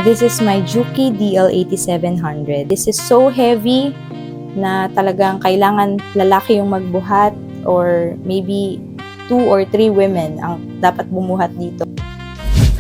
This is my Juki DL8700. This is so heavy na talagang kailangan lalaki yung magbuhat or maybe 2 or 3 women ang dapat bumuhat dito.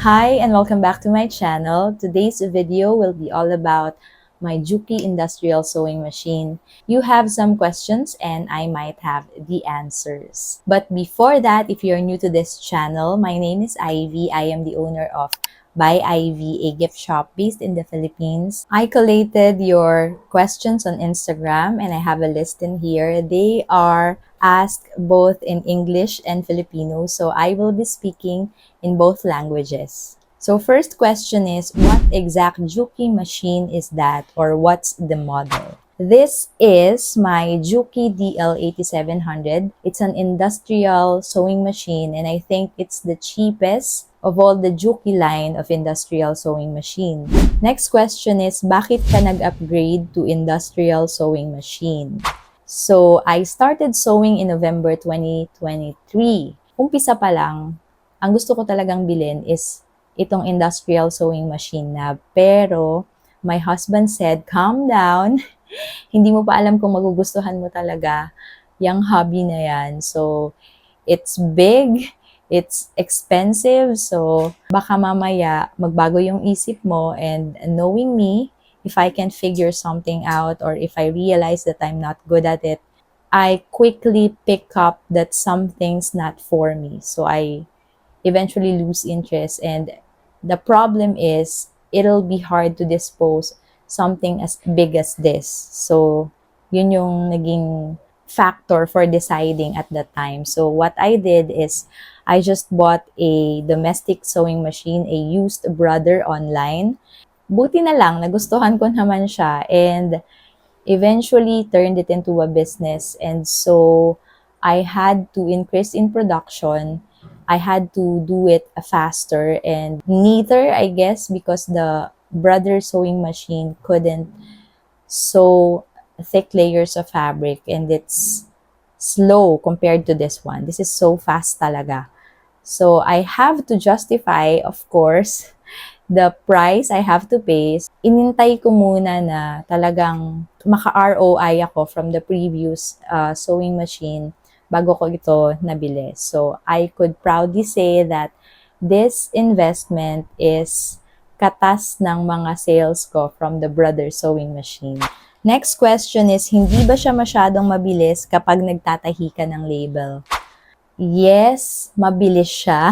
Hi and welcome back to my channel. Today's video will be all about my Juki industrial sewing machine. You have some questions and I might have the answers. But before that, if you're new to this channel, my name is Ivy. I am the owner of By Ivy, a gift shop based in the Philippines. I collated your questions on Instagram and I have a list in here. They are asked both in English and Filipino, so I will be speaking in both languages. So first question is, what exact Juki machine is that, or what's the model? This is my Juki DL8700. It's an industrial sewing machine and I think it's the cheapest of all the Juki line of industrial sewing machine. Next question is, bakit ka nag-upgrade to industrial sewing machine? So, I started sewing in November 2023. Umpisa pa lang, ang gusto ko talagang bilhin is itong industrial sewing machine na. Pero, my husband said, calm down. Hindi mo pa alam kung magugustuhan mo talaga yung hobby na yan. So, it's big, it's expensive, so baka mamaya magbago yung isip mo, and knowing me, if I can figure something out or if I realize that I'm not good at it, I quickly pick up that something's not for me. So I eventually lose interest, and the problem is it'll be hard to dispose something as big as this. So yun yung naging factor for deciding at that time. So what I did is I just bought a domestic sewing machine, a used Brother online. Buti na lang, nagustuhan ko naman siya and eventually turned it into a business. And so I had to increase in production. I had to do it faster and neater, I guess, because the Brother sewing machine couldn't sew thick layers of fabric and it's slow compared to this one. This is so fast talaga. So I have to justify, of course, the price I have to pay. Inintay ko muna na talagang maka-ROI ako from the previous sewing machine bago ko ito nabili. So I could proudly say that this investment is katas ng mga sales ko from the Brother sewing machine. Next question is, hindi ba siya masyadong mabilis kapag nagtatahi ka ng label? Yes, mabilis siya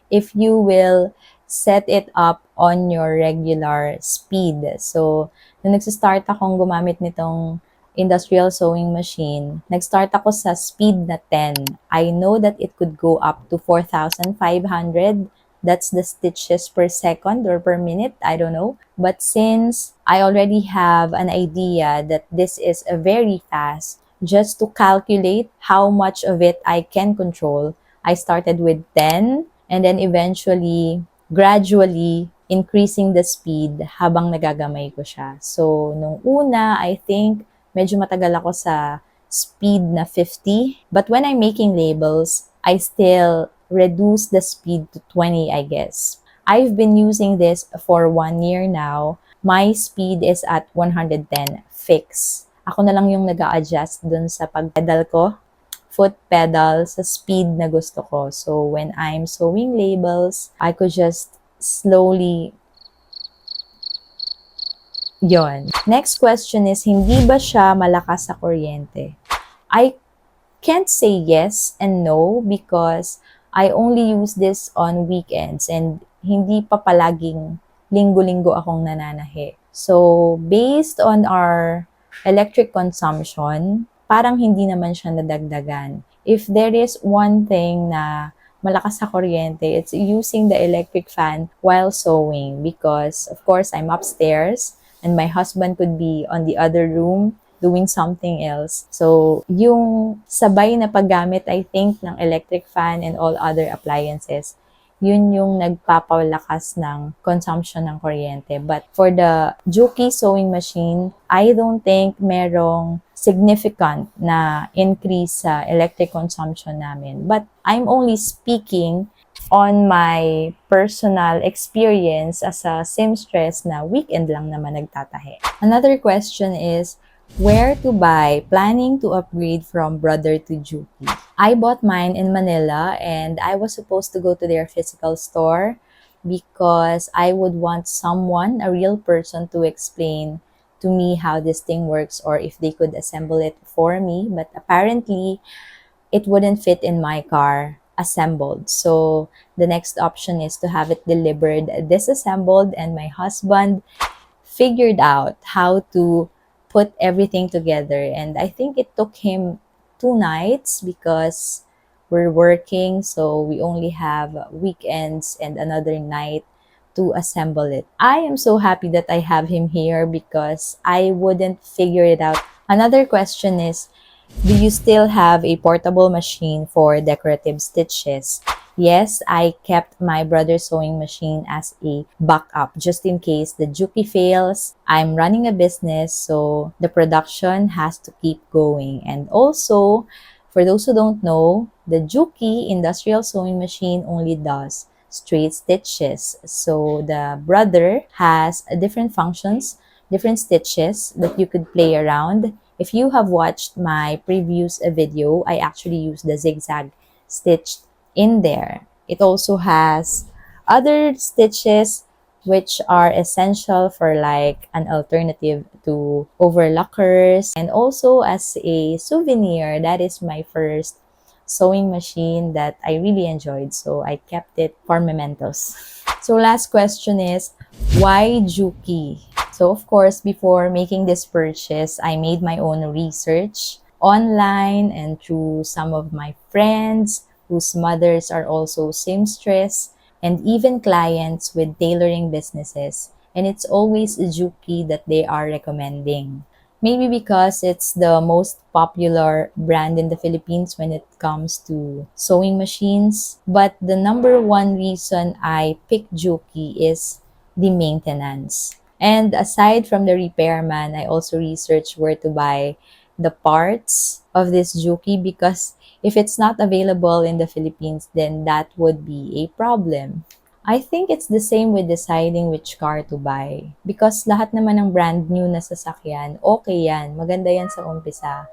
if you will set it up on your regular speed. So, nung nagsistart akong gumamit nitong industrial sewing machine, nag-start ako sa speed na 10. I know that it could go up to 4,500. That's the stitches per second or per minute, I don't know. But since I already have an idea that this is a very fast, just to calculate how much of it I can control, I started with 10 and then eventually, gradually increasing the speed habang nagagamay ko siya. So, nung una, I think medyo matagal ako sa speed na 50. But when I'm making labels, I still reduce the speed to 20, I guess. I've been using this for 1 year now. My speed is at 110 fixed. Ako na lang yung nag-a-adjust dun sa pag-pedal ko, foot pedal, sa speed na gusto ko. So, when I'm sewing labels, I could just slowly... Yon. Next question is, hindi ba siya malakas sa kuryente? I can't say yes and no because I only use this on weekends and hindi pa palaging linggo-linggo akong nananahi. So, based on our electric consumption, parang hindi naman siya nadagdagan. If there is one thing na malakas sa kuryente, it's using the electric fan while sewing because, of course, I'm upstairs and my husband could be on the other room doing something else. So, yung sabay na paggamit, I think, ng electric fan and all other appliances, yun yung nagpapalakas ng consumption ng kuryente. But for the Juki sewing machine, I don't think merong significant na increase sa electric consumption namin. But I'm only speaking on my personal experience as a seamstress na weekend lang naman nagtatahi. Another question is, where to buy? Planning to upgrade from Brother to Juki. I bought mine in Manila and I was supposed to go to their physical store because I would want someone, a real person, to explain to me how this thing works or if they could assemble it for me. But apparently, it wouldn't fit in my car assembled. So the next option is to have it delivered disassembled, and my husband figured out how to put everything together. And I think it took him 2 nights because we're working, so we only have weekends and another night to assemble it. I am so happy that I have him here because I wouldn't figure it out. Another question is, do you still have a portable machine for decorative stitches? Yes, I kept my brother's sewing machine as a backup just in case the Juki fails. I'm running a business, so the production has to keep going. And also, for those who don't know, the Juki industrial sewing machine only does straight stitches. So the brother has different functions, different stitches that you could play around. If you have watched my previous video, I actually used the zigzag stitch in there. It also has other stitches which are essential for like an alternative to overlockers, and also as a souvenir. That is my first sewing machine that I really enjoyed, so I kept it for mementos. So last question is, why Juki? So of course, before making this purchase, I made my own research online and through some of my friends whose mothers are also seamstress, and even clients with tailoring businesses. And it's always Juki that they are recommending. Maybe because it's the most popular brand in the Philippines when it comes to sewing machines. But the number one reason I picked Juki is the maintenance. And aside from the repairman, I also researched where to buy the parts of this Juki, because if it's not available in the Philippines, then that would be a problem. I think it's the same with deciding which car to buy. Because lahat naman ng brand new na sasakyan, okay yan. Maganda yan sa umpisa.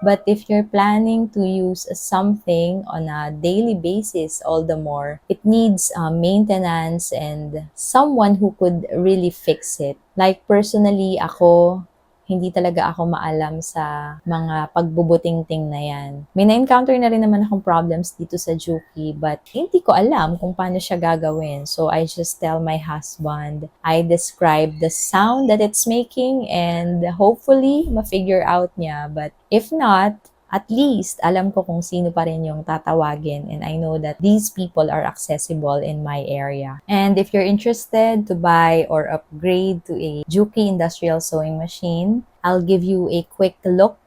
But if you're planning to use something on a daily basis, all the more, it needs maintenance and someone who could really fix it. Like personally, ako, hindi talaga ako maalam sa mga pagbubuting-ting na yan. May na-encounter na rin naman akong problems dito sa Juki, but hindi ko alam kung paano siya gagawin. So I just tell my husband, I describe the sound that it's making, and hopefully ma-figure out niya. But if not, at least alam ko kung sino pa rin yung tatawagin, and I know that these people are accessible in my area. And if you're interested to buy or upgrade to a Juki industrial sewing machine, I'll give you a quick look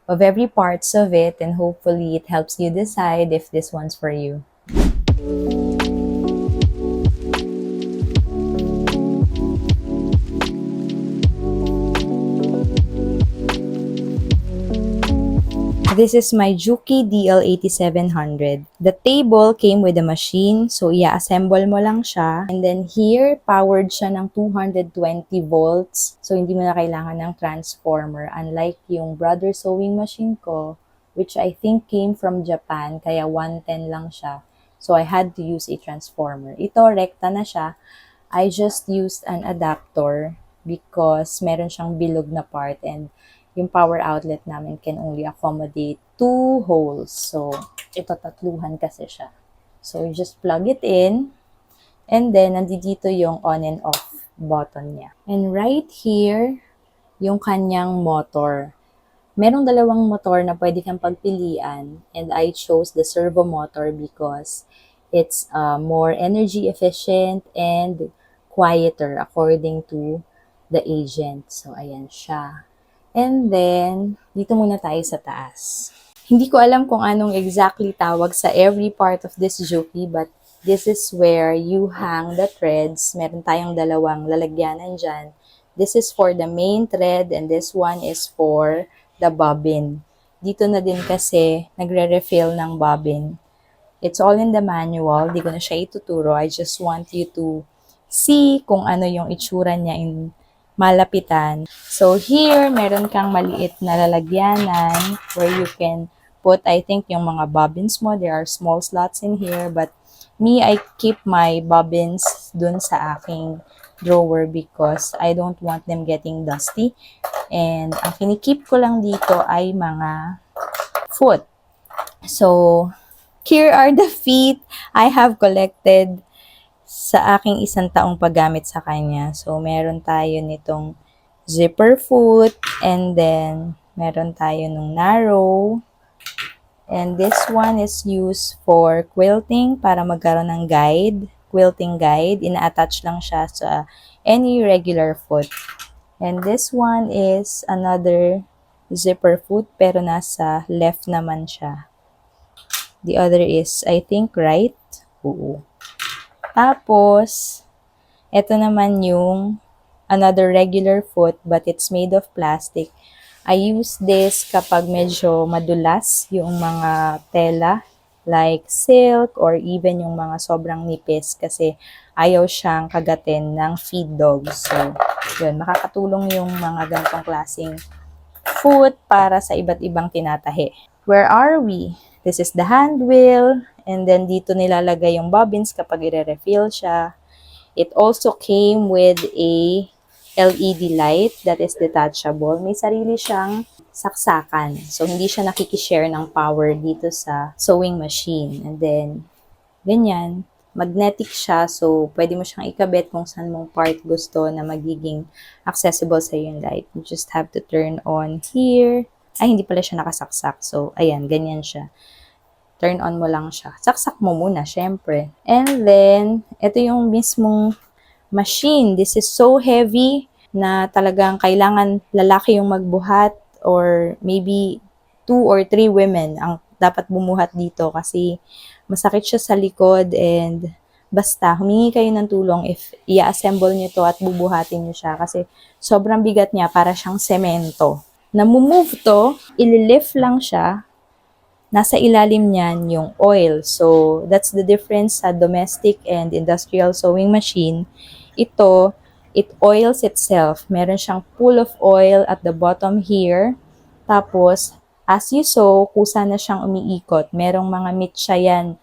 of every parts of it, and hopefully it helps you decide if this one's for you. This is my Juki DL8700. The table came with a machine, so i-assemble mo lang siya. And then here, powered siya ng 220 volts. So hindi mo na kailangan ng transformer. Unlike yung brother sewing machine ko, which I think came from Japan, kaya 110 lang siya. So I had to use a transformer. Ito, rekta na siya. I just used an adapter because meron siyang bilog na part, and yung power outlet namin can only accommodate 2 holes. So, ito tatluhan kasi siya. So, you just plug it in, and then nandito yung on and off button niya. And right here, yung kanyang motor. Merong dalawang motor na pwede kang pagpilian, and I chose the servo motor because it's more energy efficient and quieter according to the agent. So, ayan siya. And then, dito muna tayo sa taas. Hindi ko alam kung anong exactly tawag sa every part of this Juki, but this is where you hang the threads. Meron tayong dalawang lalagyanan dyan. This is for the main thread, and this one is for the bobbin. Dito na din kasi nagre-refill ng bobbin It's all in the manual. Di ko na siya ituturo. I just want you to see kung ano yung itsura niya in malapitan. So here, meron kang maliit na lalagyanan where you can put, I think, yung mga bobbins mo. There are small slots in here. But me, I keep my bobbins dun sa aking drawer because I don't want them getting dusty. And ang kinikip ko lang dito ay mga foot. So, here are the feet I have collected sa aking isang taong paggamit sa kanya. So, meron tayo nitong zipper foot, and then meron tayo nung narrow. And this one is used for quilting para magkaroon ng guide, quilting guide. Ina-attach lang siya sa any regular foot. And this one is another zipper foot pero nasa left naman siya. The other is, I think, right? Oo. Tapos, ito naman yung another regular foot but it's made of plastic. I use this kapag medyo madulas yung mga tela like silk or even yung mga sobrang nipis kasi ayaw siyang kagatin ng feed dogs. So, yun, makakatulong yung mga ganitong klaseng foot para sa iba't ibang tinatahi. Where are we? This is the hand wheel, and then dito nilalagay yung bobbins kapag i-refill siya. It also came with a LED light that is detachable. May sarili siyang saksakan. So, hindi siya nakikishare ng power dito sa sewing machine. And then, ganyan. Magnetic siya. So, pwede mo siyang ikabit kung saan mong part gusto na magiging accessible sa yung light. You just have to turn on here. Ay, hindi pala siya nakasaksak. So, ayan, ganyan siya. Turn on mo lang siya. Saksak mo muna, syempre. And then, ito yung mismong machine. This is so heavy na talagang kailangan lalaki yung magbuhat or maybe 2 or 3 women ang dapat bumuhat dito kasi masakit siya sa likod and basta humingi kayo ng tulong if i-assemble nyo to at bubuhatin nyo siya kasi sobrang bigat niya para siyang semento. Namumove to, ililift lang siya. Nasa ilalim niyan yung oil. So, that's the difference sa domestic and industrial sewing machine. Ito, it oils itself. Meron siyang pool of oil at the bottom here. Tapos, as you sew, kusa na siyang umiikot. Merong mga mitsa yan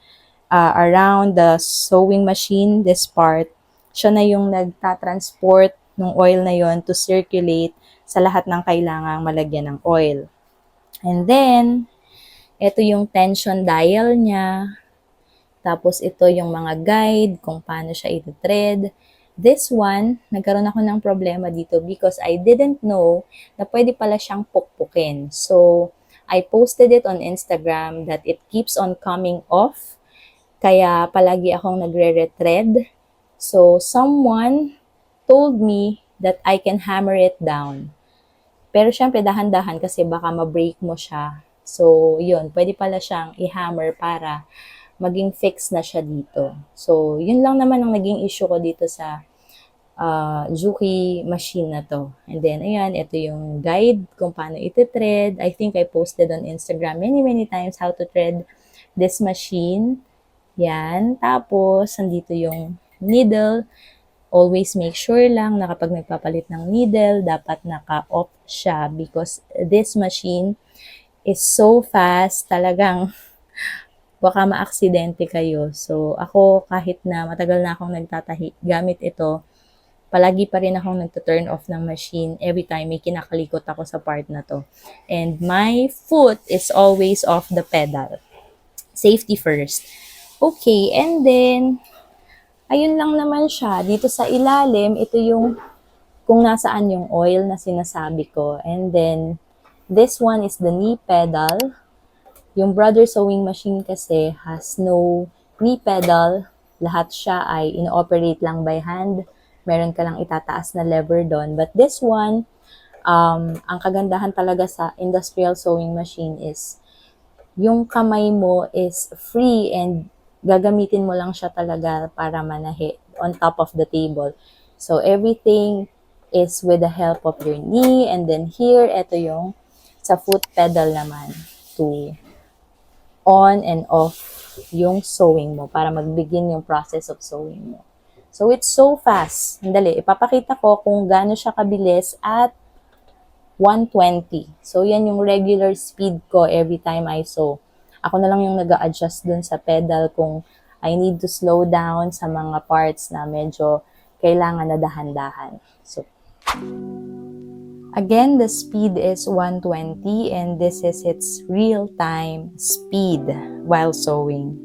around the sewing machine, this part. Siya na yung nagtatransport ng oil na yon to circulate sa lahat ng kailangang malagyan ng oil. And then, ito yung tension dial niya. Tapos ito yung mga guide kung paano siya ito-thread. This one, nagkaroon ako ng problema dito because I didn't know na pwede pala siyang pukpukin. So, I posted it on Instagram that it keeps on coming off. Kaya palagi akong nagre-thread. So, someone told me that I can hammer it down. Pero syempre, dahan-dahan kasi baka ma-break mo siya. So, yun, pwede pala siyang i-hammer para maging fix na siya dito. So, yun lang naman ang naging issue ko dito sa Juki machine na to. And then, ayan, ito yung guide kung paano iti-thread. I think I posted on Instagram many times how to thread this machine. Yan. Tapos, nandito yung needle. Always make sure lang na kapag nagpapalit ng needle, dapat naka-off siya because this machine is so fast, talagang baka ma-aksidente kayo. So, ako kahit na matagal na akong gamit ito, palagi pa rin akong nagta-turn off ng machine every time may kinakalikot ako sa part na to. And my foot is always off the pedal. Safety first. Okay, and then, ayun lang naman siya. Dito sa ilalim, ito yung kung nasaan yung oil na sinasabi ko. And then, this one is the knee pedal. Yung brother sewing machine kasi has no knee pedal. Lahat siya ay ino-operate lang by hand. Meron ka lang itataas na lever doon. But this one, ang kagandahan talaga sa industrial sewing machine is yung kamay mo is free and gagamitin mo lang siya talaga para manahi on top of the table. So, everything is with the help of your knee. And then here, ito yung sa foot pedal naman to on and off yung sewing mo para mag-begin yung process of sewing mo. So, it's so fast. Dali, ipapakita ko kung gaano siya kabilis at 120. So, yan yung regular speed ko every time I sew. Ako na lang yung nag-a-adjust dun sa pedal kung I need to slow down sa mga parts na medyo kailangan na dahan-dahan. So, again, the speed is 120 and this is its real-time speed while sewing.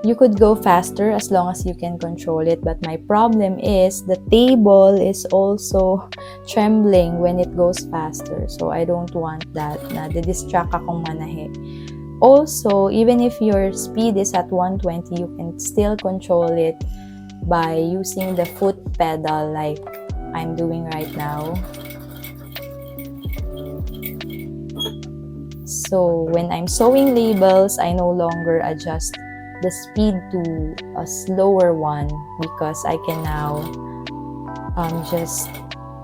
You could go faster as long as you can control it, but my problem is the table is also trembling when it goes faster. So I don't want that na distract akong manahe. Also, even if your speed is at 120, you can still control it by using the foot pedal like I'm doing right now. So when I'm sewing labels, I no longer adjust the speed to a slower one because I can now just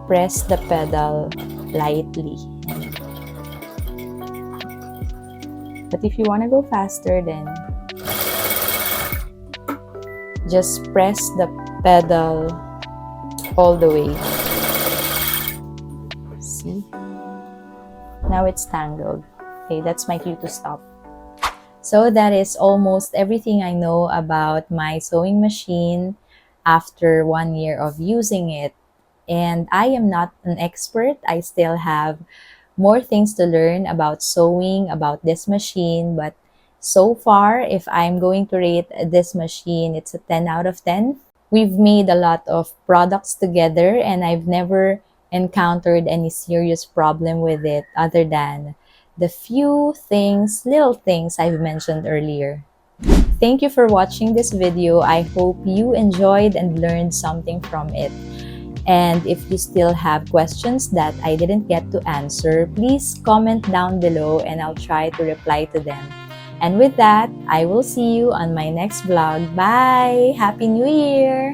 press the pedal lightly. But if you want to go faster, then just press the pedal all the way. See? Now it's tangled. Okay, that's my cue to stop. So that is almost everything I know about my sewing machine after 1 year of using it. And I am not an expert. I still have more things to learn about sewing, about this machine. But so far, if I'm going to rate this machine, it's a 10 out of 10. We've made a lot of products together and I've never encountered any serious problem with it other than the few things, little things I've mentioned earlier. Thank you for watching this video. I hope you enjoyed and learned something from it. And if you still have questions that I didn't get to answer, please comment down below and I'll try to reply to them. And with that, I will see you on my next vlog. Bye! Happy New Year!